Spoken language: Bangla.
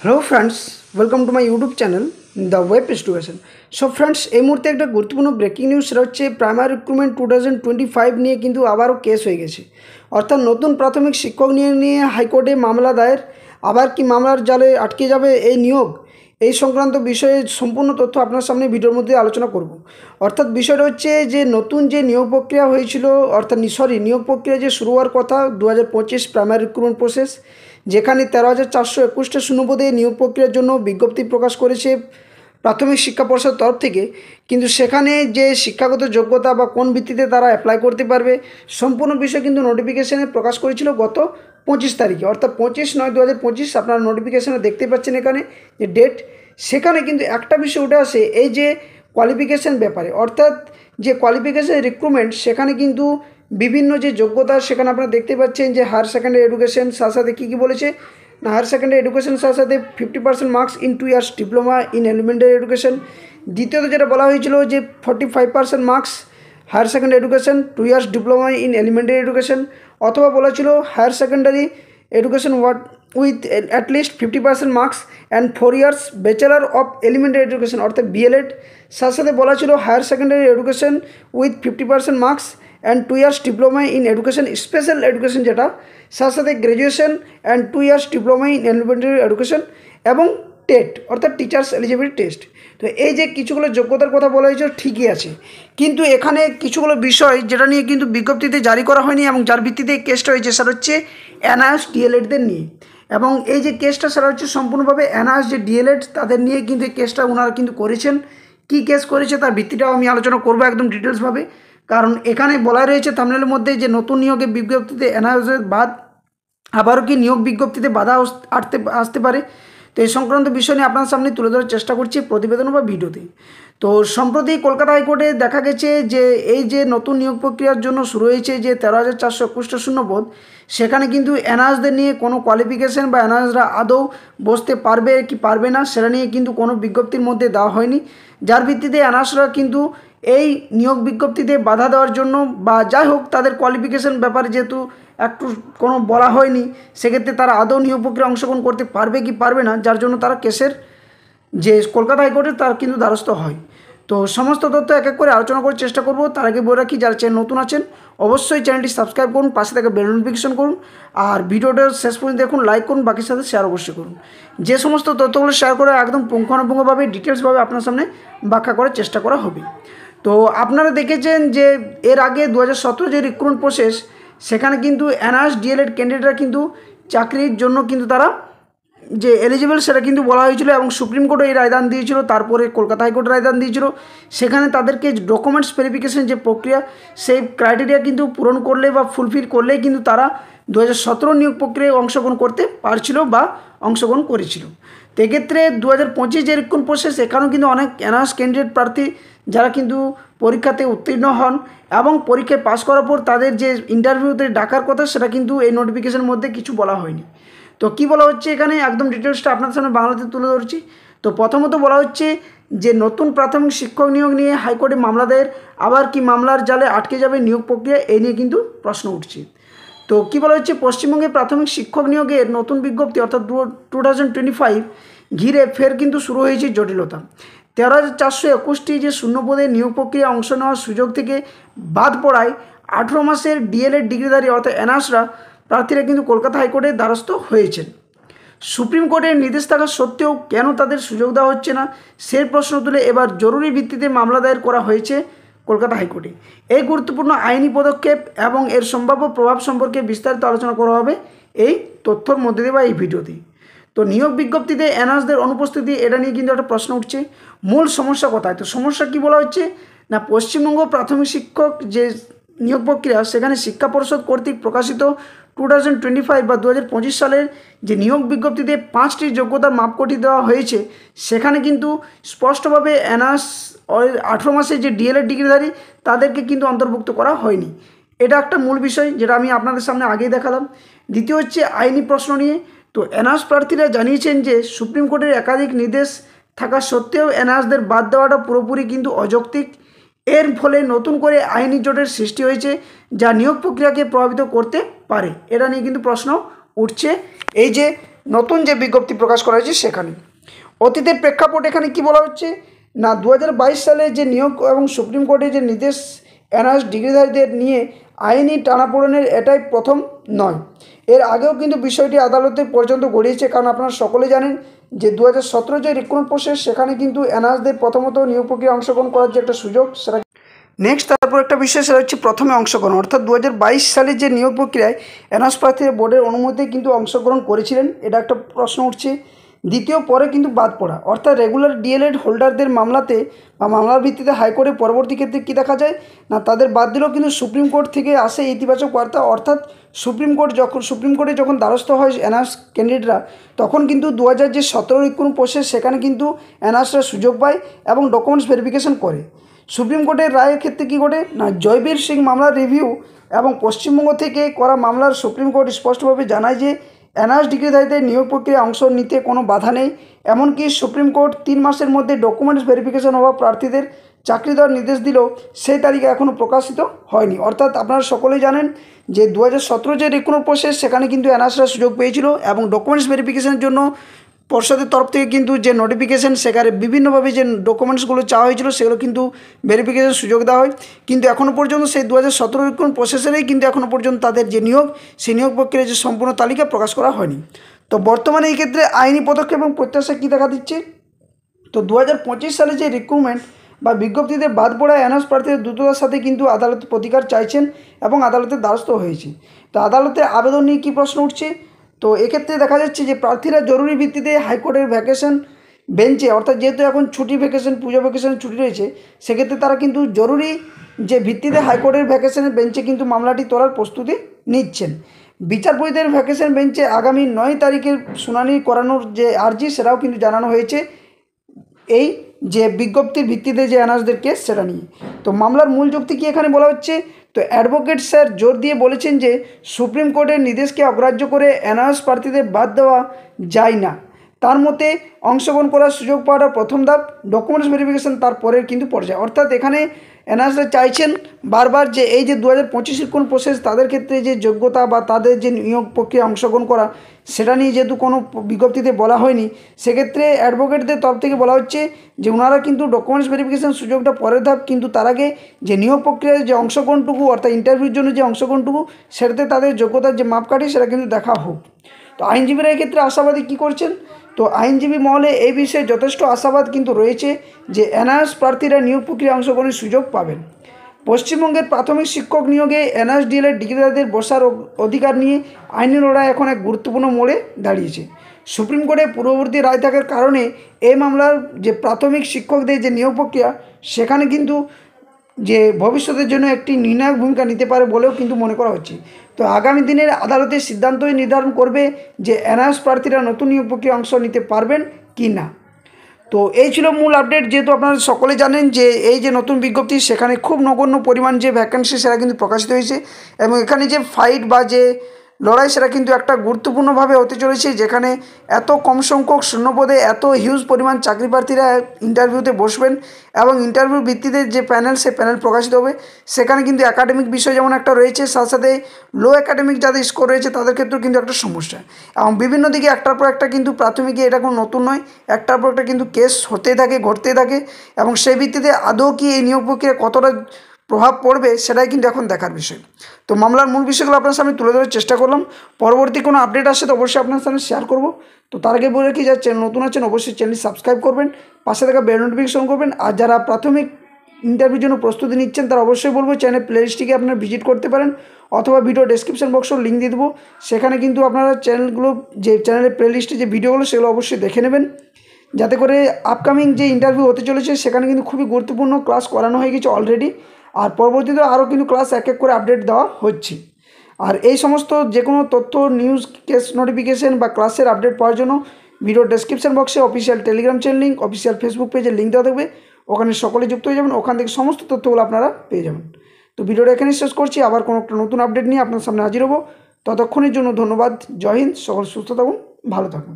Hello friends, welcome to my YouTube channel the web education. So friends, এই মুহূর্তে একটা গুরুত্বপূর্ণ ব্রেকিং নিউজ সেটা হচ্ছে প্রাইমারি রিক্রুটমেন্ট 2025 নিয়ে কিন্তু আবারও কেস হয়ে গেছে। অর্থাৎ নতুন প্রাথমিক শিক্ষক নিয়ে হাইকোর্টে মামলা দায়ের। আবার কি মামলার জালে আটকে যাবে এই নিয়োগ? এই সংক্রান্ত বিষয়ে সম্পূর্ণ তথ্য আপনার সামনে ভিডিওর মধ্যে আলোচনা করব। অর্থাৎ বিষয়টা হচ্ছে যে নতুন যে নিয়োগ প্রক্রিয়া হয়েছিল, অর্থাৎ নিয়োগ প্রক্রিয়া যে শুরু হওয়ার কথা 2025 প্রাইমারি রিক্রুটমেন্ট প্রসেস, যেখানে 13,421টা শূন্যপদে নিয়োগ প্রক্রিয়ার জন্য বিজ্ঞপ্তি প্রকাশ করেছে প্রাথমিক শিক্ষা পর্ষদের তরফ থেকে। কিন্তু সেখানে যে শিক্ষাগত যোগ্যতা বা কোন ভিত্তিতে তারা অ্যাপ্লাই করতে পারবে সম্পূর্ণ বিষয় কিন্তু নোটিফিকেশানে প্রকাশ করেছিল গত 25 তারিখে, অর্থাৎ 25/9/2025। আপনারা নোটিফিকেশানে দেখতে পাচ্ছেন এখানে যে ডেট। সেখানে কিন্তু একটা বিষয় উঠে আসে, এই যে কোয়ালিফিকেশান ব্যাপারে, অর্থাৎ যে কোয়ালিফিকেশান রিক্রুটমেন্ট, সেখানে কিন্তু বিভিন্ন যে যোগ্যতা সেখানে আপনারা দেখতে পাচ্ছেন যে হায়ার সেকেন্ডারি এডুকেশন সাথে সাথে কী বলেছে না, হায়ার সেকেন্ডারি এডুকেশন সাথে সাথে 50% marks in 2 years diploma in elementary education. দ্বিতীয়ত যেটা বলা হয়েছিল যে 45% marks higher secondary education 2 years diploma in elementary education, অথবা বলা ছিল higher secondary education with at least 50% marks and 4 years bachelor of elementary education B El Ed বিএলএড। সাথে সাথে বলা ছিল higher secondary education with 50% marks and 2 years diploma in education special education, যেটা সাথে সাথে graduation and 2 years diploma in elementary education এবং টেট অর্থাৎ টিচার্স এলিজিবিলিটি টেস্ট। তো এই যে কিছুগুলো যোগ্যতার কথা বলা হয়েছে ঠিকই আছে, কিন্তু এখানে কিছুগুলো বিষয় যেটা নিয়ে কিন্তু বিজ্ঞপ্তিতে জারি করা হয়নি এবং যার ভিত্তিতে কেসটা হয়েছে সেটা হচ্ছে এনআইএস ডিএলএডদের নিয়ে। এবং এই যে কেসটা সেটা হচ্ছে সম্পূর্ণভাবে এনআইএস যে ডিএলএড তাদের নিয়ে কিন্তু এই কেসটা ওনারা কিন্তু করেছেন। কী কেস করেছে তার ভিত্তিটাও আমি আলোচনা করবো একদম ডিটেলসভাবে, কারণ এখানে বলা রয়েছে থাম্বনেলের মধ্যে যে নতুন নিয়োগের বিজ্ঞপ্তিতে এনআইএসের বাদ আবারও কি নিয়োগ বিজ্ঞপ্তিতে বাধা আসতে পারে। তো এই সংক্রান্ত বিষয় নিয়ে আপনার সামনে তুলে ধরার চেষ্টা করছি প্রতিবেদন বা ভিডিওতে। তো সম্প্রতি কলকাতা হাইকোর্টে দেখা গেছে যে এই যে নতুন নিয়োগ প্রক্রিয়ার জন্য শুরু হয়েছে যে 13,421টা শূন্যপদ, সেখানে কিন্তু এনআইএসদের নিয়ে কোনো কোয়ালিফিকেশান বা এনআইএসরা আদৌ বসতে পারবে কি পারবে না সেটা নিয়ে কিন্তু কোনো বিজ্ঞপ্তির মধ্যে দেওয়া হয়নি, যার ভিত্তিতে এনআইএসরা কিন্তু এই নিয়োগ বিজ্ঞপ্তিতে বাধা দেওয়ার জন্য বা যাই হোক তাদের কোয়ালিফিকেশান ব্যাপারে যেহেতু একটু কোনো বলা হয়নি, সেক্ষেত্রে তারা আদৌ নিয়োগ প্রক্রিয়া অংশগ্রহণ করতে পারবে কি পারবে না, যার জন্য তারা কেসের যে কলকাতা হাইকোর্টে তার কিন্তু দ্বারস্থ হয়। তো সমস্ত তথ্য এক এক করে আলোচনা করার চেষ্টা করব। তার আগে বলে রাখি, যারা চ্যানেল নতুন আছেন অবশ্যই চ্যানেলটি সাবস্ক্রাইব করুন, পাশে থেকে বেল নোটিফিকেশন করুন, আর ভিডিওটা শেষ পর্যন্ত দেখুন, লাইক করুন, বাকির সাথে শেয়ার অবশ্যই করুন। যে সমস্ত তথ্যগুলো শেয়ার করে একদম পুঙ্খানুপুঙ্খভাবে ডিটেলসভাবে আপনার সামনে ব্যাখ্যা করার চেষ্টা করা হবে। তো আপনারা দেখেছেন যে এর আগে 2017 যে রিক্রুটমেন্ট প্রসেস, সেখানে কিন্তু এনআইএস ডিএলএড ক্যান্ডিডেটরা কিন্তু চাকরির জন্য কিন্তু তারা যে এলিজিবল সেটা কিন্তু বলা হয়েছিল এবং সুপ্রিম কোর্টও এই রায়দান দিয়েছিল, তারপরে কলকাতা হাইকোর্ট রায়দান দিয়েছিল। সেখানে তাদেরকে ডকুমেন্টস ভেরিফিকেশন যে প্রক্রিয়া, সেই ক্রাইটেরিয়া কিন্তু পূরণ করলে বা ফুলফিল করলেই কিন্তু তারা 2017 নিয়োগ প্রক্রিয়ায় অংশগ্রহণ করতে পারছিল বা অংশগ্রহণ করেছিল। তো এক্ষেত্রে 2025 যে রিক্রুটমেন্ট প্রসেস, এখানেও কিন্তু অনেক এনআইএস ক্যান্ডিডেট প্রার্থী যারা কিন্তু পরীক্ষাতে উত্তীর্ণ হন এবং পরীক্ষায় পাস করার পর তাদের যে ইন্টারভিউতে ডাকার কথা সেটা কিন্তু এই নোটিফিকেশনের মধ্যে কিছু বলা হয়নি। তো কী বলা হচ্ছে এখানে একদম ডিটেলসটা আপনাদের সামনে বাংলাতে তুলে ধরছি। তো প্রথমত বলা হচ্ছে যে নতুন প্রাথমিক শিক্ষক নিয়োগ নিয়ে হাইকোর্টে মামলা দায়ের, আবার কি মামলার জালে আটকে যাবে নিয়োগ প্রক্রিয়া, এই নিয়ে কিন্তু প্রশ্ন উঠছে। তো কী বলা হচ্ছে, পশ্চিমবঙ্গে প্রাথমিক শিক্ষক নিয়োগের নতুন বিজ্ঞপ্তি অর্থাৎ 2025 ঘিরে ফের কিন্তু শুরু হয়েছে জটিলতা। 13,421টি যে শূন্যপদে নিয়োগ প্রক্রিয়া অংশ নেওয়ার সুযোগ থেকে বাদ পড়ায় 18 মাসের ডিএলএড ডিগ্রিধারী অর্থাৎ এনআইএসরা প্রার্থীরা কিন্তু কলকাতা হাইকোর্টের দ্বারস্থ হয়েছেন। সুপ্রিম কোর্টের নির্দেশ থাকা সত্ত্বেও কেন তাদের সুযোগ দেওয়া হচ্ছে না, সে প্রশ্ন তুলে এবার জরুরি ভিত্তিতে মামলা দায়ের করা হয়েছে কলকাতা হাইকোর্টে। এই গুরুত্বপূর্ণ আইনি পদক্ষেপ এবং এর সম্ভাব্য প্রভাব সম্পর্কে বিস্তারিত আলোচনা করা হবে এই তথ্যর মধ্যে দিয়ে বা এই ভিডিওতে। তো নিয়োগ বিজ্ঞপ্তিতে এনআইএসদের অনুপস্থিতি, এটা নিয়ে কিন্তু একটা প্রশ্ন উঠছে। মূল সমস্যা কোথায়? তো সমস্যা কী বলা হচ্ছে না, পশ্চিমবঙ্গ প্রাথমিক শিক্ষক যে নিয়োগ প্রক্রিয়া, সেখানে শিক্ষা পর্ষদ কর্তৃক প্রকাশিত 2025 বা 2025 সালের যে নিয়োগ বিজ্ঞপ্তিতে 5টি যোগ্যতার মাপকাঠি দেওয়া হয়েছে, সেখানে কিন্তু স্পষ্টভাবে এনআইএস 18 মাসে যে ডিএলএড ডিগ্রিধারী তাদেরকে কিন্তু অন্তর্ভুক্ত করা হয়নি। এটা একটা মূল বিষয় যেটা আমি আপনাদের সামনে আগেই দেখালাম। দ্বিতীয় হচ্ছে আইনি প্রশ্ন নিয়ে। তো এনআইএস প্রার্থীরা জানিয়েছেন যে সুপ্রিম কোর্টের একাধিক নির্দেশ থাকা সত্ত্বেও এনআইএসদের বাদ দেওয়াটা পুরোপুরি কিন্তু অযৌক্তিক। এর ফলে নতুন করে আইনি জোটের সৃষ্টি হয়েছে যা নিয়োগ প্রক্রিয়াকে প্রভাবিত করতে পারে। এটা নিয়ে কিন্তু প্রশ্ন উঠছে। এই যে নতুন যে বিজ্ঞপ্তি প্রকাশ করা হয়েছে সেখানে। অতীতের প্রেক্ষাপট এখানে কি বলা হচ্ছে না, 2022 সালে যে নিয়োগ এবং সুপ্রিম কোর্টের যে নির্দেশ অনার্স ডিগ্রিধারীদের নিয়ে আইনি টানাপোড়েনের এটাই প্রথম নয়। এর আগেও কিন্তু বিষয়টি আদালতে পর্যন্ত গড়িয়েছে, কারণ আপনারা সকলে জানেন যে 2017 যে রিক্রুটমেন্ট প্রসেস সেখানে কিন্তু অনার্সদের প্রথমত নিয়োগ প্রক্রিয়া অংশগ্রহণ করার যে একটা সুযোগ সেটা নেক্সট। তারপর একটা বিষয় সেটা হচ্ছে প্রথমে অংশগ্রহণ, অর্থাৎ 2022 সালে যে নিয়োগ প্রক্রিয়ায় অনার্স প্রার্থীরা বোর্ডের অনুমতি কিন্তু অংশগ্রহণ করেছিলেন, এটা একটা প্রশ্ন উঠছে। দ্বিতীয় পরে কিন্তু বাদ পড়া, অর্থাৎ রেগুলার ডিএলএড হোল্ডারদের মামলাতে বা মামলার ভিত্তিতে হাইকোর্টে পরবর্তী ক্ষেত্রে কী দেখা যায় না, তাদের বাদ দিলেও কিন্তু সুপ্রিম কোর্ট থেকে আসে ইতিবাচক বার্তা, অর্থাৎ সুপ্রিম কোর্টে যখন দ্বারস্থ হয় এনআরস ক্যান্ডিডেটরা, তখন কিন্তু 2017 রিক্রুটমেন্ট প্রসেস সেখানে কিন্তু এনআরসরা সুযোগ পায় এবং ডকুমেন্টস ভেরিফিকেশন করে। সুপ্রিম কোর্টের রায়ের ক্ষেত্রে কী ঘটে না, জয়বীর সিং মামলার রিভিউ এবং পশ্চিমবঙ্গ থেকে করা মামলার সুপ্রিম কোর্ট স্পষ্টভাবে জানায় যে অনার্স ডিগ্রিধারীদের নিয়োগ প্রক্রিয়ায় অংশ নিতে কোনো বাধা নেই। এমনকি সুপ্রিম কোর্ট 3 মাসের মধ্যে ডকুমেন্টস ভেরিফিকেশন হওয়া প্রার্থীদের চাকরি দেওয়ার নির্দেশ দিলেও সেই তালিকা এখনও প্রকাশিত হয়নি। অর্থাৎ আপনারা সকলেই জানেন যে 2017 যে রিক্রুটমেন্ট প্রসেস সেখানে কিন্তু এনআরসরা সুযোগ পেয়েছিল এবং ডকুমেন্টস ভেরিফিকেশনের জন্য পর্ষদের তরফ থেকে কিন্তু যে নোটিফিকেশান সেখানে বিভিন্নভাবে যে ডকুমেন্টসগুলো চাওয়া হয়েছিল সেগুলো কিন্তু ভেরিফিকেশনের সুযোগ দেওয়া হয়, কিন্তু এখনও পর্যন্ত সেই 2017 রিক্রুটমেন্ট প্রসেসেরই কিন্তু এখনও পর্যন্ত তাদের যে নিয়োগ সেই নিয়োগ প্রক্রিয়ার যে সম্পূর্ণ তালিকা প্রকাশ করা হয়নি। তো বর্তমানে এই ক্ষেত্রে আইনি পদক্ষেপ এবং প্রত্যাশা কী দেখা দিচ্ছে, তো 2025 সালে যে রিক্রুটমেন্ট বা বিজ্ঞপ্তিতে বাদ পড়া অনার্স প্রার্থীদের দ্রুততার সাথে কিন্তু আদালতে প্রতিকার চাইছেন এবং আদালতের দ্বারস্থ হয়েছে। তো আদালতে আবেদন নিয়ে কী প্রশ্ন উঠছে, তো এক্ষেত্রে দেখা যাচ্ছে যে প্রার্থীরা জরুরি ভিত্তিতে হাইকোর্টের ভ্যাকেশন বেঞ্চে, অর্থাৎ যেহেতু এখন ছুটি ভ্যাকেশন পুজো ভ্যাকেশনের ছুটি রয়েছে, সেক্ষেত্রে তারা কিন্তু জরুরি যে ভিত্তিতে হাইকোর্টের ভ্যাকেশনের বেঞ্চে কিন্তু মামলাটি তোলার প্রস্তুতি নিচ্ছেন। বিচারপতিদের ভ্যাকেশন বেঞ্চে আগামী 9 তারিখের শুনানি করানোর যে আর্জি সেটাও কিন্তু জানানো হয়েছে এই যে বিজ্ঞপ্তির ভিত্তিতে যে অনার্সদের কেস সেটা নিয়ে। তো মামলার মূল যুক্তি কি এখানে বলা হচ্ছে, তো অ্যাডভোকেট স্যার জোর দিয়ে বলেছেন যে সুপ্রিম কোর্টের নির্দেশকে অগ্রাহ্য করে অনার্স প্রার্থীদের বাদ দেওয়া যায় না। তার মতে অংশগ্রহণ করার সুযোগ পাওয়ার প্রথম ধাপ ডকুমেন্টস ভেরিফিকেশন, তারপরের কিন্তু পর্যায়ে, অর্থাৎ এখানে এনআরসরা চাইছেন বারবার যে এই যে 2025 কোন প্রসেস তাদের ক্ষেত্রে যে যোগ্যতা বা তাদের যে নিয়োগ প্রক্রিয়া অংশগ্রহণ করা সেটা নিয়ে যেহেতু কোনো বিজ্ঞপ্তিতে বলা হয়নি, সেক্ষেত্রে অ্যাডভোকেটদের তরফ থেকে বলা হচ্ছে যে ওনারা কিন্তু ডকুমেন্টস ভেরিফিকেশন সুযোগটা পরের ধাপ, কিন্তু তার আগে যে নিয়োগ প্রক্রিয়ায় যে অংশগ্রহণটুকু অর্থাৎ ইন্টারভিউর জন্য যে অংশগ্রহণটুকু সেটাতে তাদের যোগ্যতার যে মাপকাঠি সেটা কিন্তু দেখা হোক। তো আইনজীবীরা এই ক্ষেত্রে আশাবাদী কী করছেন, তো আইনজীবী মহলে এই বিষয়ে যথেষ্ট আশাবাদ কিন্তু রয়েছে যে এনআরস প্রার্থীরা নিয়োগ প্রক্রিয়ায় অংশগ্রহণের সুযোগ পাবেন। পশ্চিমবঙ্গের প্রাথমিক শিক্ষক নিয়োগে এনআরস ডিএলএড ডিগ্রিধারীদের বসার অধিকার নিয়ে আইনি লড়াই এখন এক গুরুত্বপূর্ণ মোড়ে দাঁড়িয়েছে। সুপ্রিম কোর্টে পূর্ববর্তী রায় থাকার কারণে এই মামলার যে প্রাথমিক শিক্ষকদের যে নিয়োগ প্রক্রিয়া সেখানে কিন্তু যে ভবিষ্যতের জন্য একটি নির্ণায়ক ভূমিকা নিতে পারে বলেও কিন্তু মনে করা হচ্ছে। তো আগামী দিনের আদালতের সিদ্ধান্তই নির্ধারণ করবে যে এনআরস প্রার্থীরা নতুন নিয়োগ প্রক্রিয়ায় অংশ নিতে পারবেন কি না। তো এই ছিল মূল আপডেট। যেহেতু আপনারা সকলে জানেন যে এই যে নতুন বিজ্ঞপ্তি সেখানে খুব নগণ্য পরিমাণ যে ভ্যাকেন্সি সেটা কিন্তু প্রকাশিত হয়েছে এবং এখানে যে ফাইট বা যে লড়াই সেটা কিন্তু একটা গুরুত্বপূর্ণভাবে হতে চলেছে, যেখানে এত কম সংখ্যক শূন্যপদে এত হিউজ পরিমাণ চাকরি প্রার্থীরা ইন্টারভিউতে বসবেন এবং ইন্টারভিউ ভিত্তিতে যে প্যানেল সে প্যানেল প্রকাশিত হবে। সেখানে কিন্তু একাডেমিক বিষয় যেমন একটা রয়েছে, সাথে সাথে লো একাডেমিক যাদের স্কোর রয়েছে তাদের ক্ষেত্রেও কিন্তু একটা সমস্যা এবং বিভিন্ন দিকে একটার পর একটা কিন্তু প্রাথমিকে এটা কোনো নতুন নয়, একটার পর একটা কিন্তু কেস হতেই থাকে ঘটতেই থাকে এবং সেই ভিত্তিতে আদৌ কি এই নিয়োগ প্রক্রিয়া কতটা প্রভাব পড়বে সেটাই কিন্তু এখন দেখার বিষয়। তো মামলার মূল বিষয়গুলো আপনার সামনে তুলে ধরার চেষ্টা করলাম। পরবর্তী কোনো আপডেট আসে তো অবশ্যই আপনার সামনে শেয়ার করব। তো তার আগে বলে রাখি যারা চ্যানেল নতুন আছেন অবশ্যই চ্যানেলটি সাবস্ক্রাইব করবেন, পাশে থাকা বেল নোটিফিকেশন করবেন। আর যারা প্রাথমিক ইন্টারভিউর জন্য প্রস্তুতি নিচ্ছেন তারা অবশ্যই বলবো চ্যানেল প্লেলিস্টটিকে আপনারা ভিজিট করতে পারেন অথবা ভিডিও ডেসক্রিপশন বক্সেও লিঙ্ক দিয়ে দেবো, সেখানে কিন্তু আপনারা চ্যানেলগুলো যে চ্যানেলের প্লেলিস্টে যে ভিডিওগুলো সেগুলো অবশ্যই দেখে নেবেন, যাতে করে আপকামিং যে ইন্টারভিউ হতে চলেছে সেখানে কিন্তু খুবই গুরুত্বপূর্ণ ক্লাস করানো হয়ে গেছে অলরেডি, আর পরবর্তীতে আরও কিন্তু ক্লাস এক এক করে আপডেট দেওয়া হচ্ছে। আর এই সমস্ত যে কোনো তথ্য নিউজ কেস নোটিফিকেশন বা ক্লাসের আপডেট পাওয়ার জন্য ভিডিও ডেসক্রিপশন বক্সে official Telegram channel link, official Facebook পেজের লিঙ্ক দেওয়া থাকবে, ওখানে সকলে যুক্ত হয়ে যাবেন, ওখান থেকে সমস্ত তথ্যগুলো আপনারা পেয়ে যাবেন। তো ভিডিওটা এখানে শেষ করছি, আবার কোনো একটা নতুন আপডেট নিয়ে আপনার সামনে হাজির হব। ততক্ষণের জন্য ধন্যবাদ। জয় হিন্দ, সকল সুস্থ থাকুন, ভালো থাকুন।